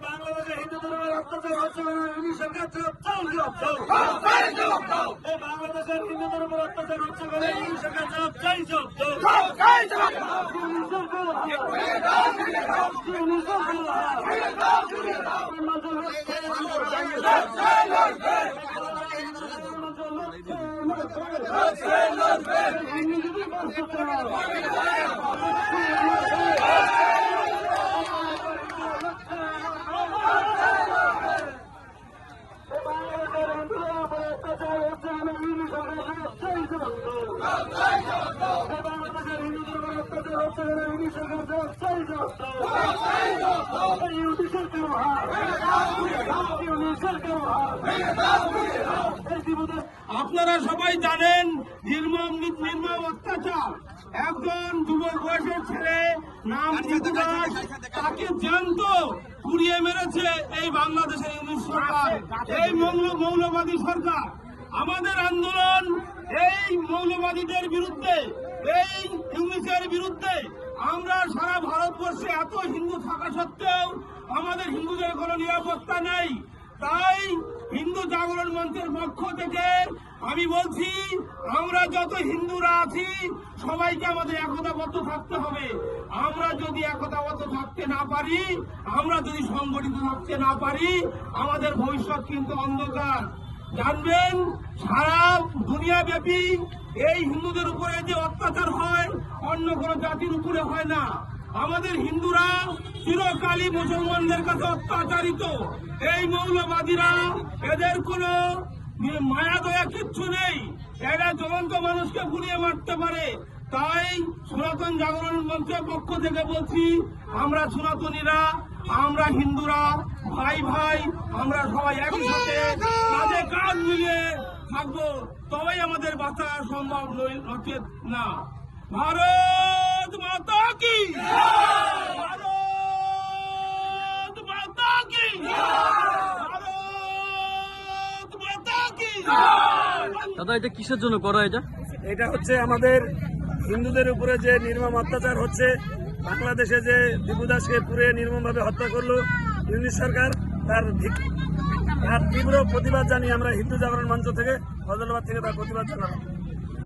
বাংলাদেশে হিন্দু ধর্মের অত্যাচার হচ্ছে সরকার বাংলাদেশের হিন্দু ধর্মের অত্যাচার হচ্ছে সরকার আপনারা সবাই জানেন নির্মম অত্যাচার। একজন যুবক বয়সের ছেলে নাম তাকে জ্যান্ত পুড়িয়ে মেরেছে এই বাংলাদেশের ইউনিট সরকার, এই মৌলবাদী সরকার। আমাদের আন্দোলন এই মৌলবাদীদের বিরুদ্ধে, এই ইউনিটের বিরুদ্ধে। আমরা সারা ভারতবর্ষে এত হিন্দু থাকা সত্ত্বেও আমাদের হিন্দুদের কোনো নিরাপত্তা নেই। তাই হিন্দু জাগরণ মঞ্চের পক্ষ থেকে আমি বলছি, আমরা যত হিন্দুরা আছি সবাইকে আমাদের একতাবদ্ধ থাকতে হবে। আমরা যদি একতাবদ্ধ থাকতে না পারি, আমরা যদি সংগঠিত থাকতে না পারি, আমাদের ভবিষ্যৎ কিন্তু অন্ধকার। জানবেন, সারা দুনিয়াব্যাপী এই হিন্দুদের উপরে যে অত্যাচার হয় অন্য কোনো জাতির উপরে হয় না। আমাদের হিন্দুরা চিরকালই মুসলমানদের কাছে অত্যাচারিত। এই মৌলবাদীরা, এদের কোনো মায়া দয়া কিচ্ছু নেই। এরা জ্বলন্ত মানুষকে পুড়িয়ে মারতে পারে। তাই সনাতন জাগরণ মঞ্চের পক্ষ থেকে বলছি, আমরা সনাতনীরা, আমরা হিন্দুরা ভাই ভাই, আমরা সবাই একই সাথে কাঁধে কাঁধ মিলিয়ে থাকবো। তবেই আমাদের বাঁচা সম্ভব, নচেত না। ভারত মাতা কি, ভারত মাতা কি, ভারত মাতা কি। দাদা, এটা কিসের জন্য করা? এটা হচ্ছে আমাদের হিন্দুদের উপরে যে নির্মম অত্যাচার হচ্ছে। বাংলাদেশে যে দীপু দাসকে পুড়ে নির্মমভাবে হত্যা করলো ইউনিট সরকার, তার তীব্র প্রতিবাদ জানিয়ে আমরা হিন্দু জাগরণ মঞ্চ থেকে, ফজলাবাদ থেকে তার প্রতিবাদ জানালাম।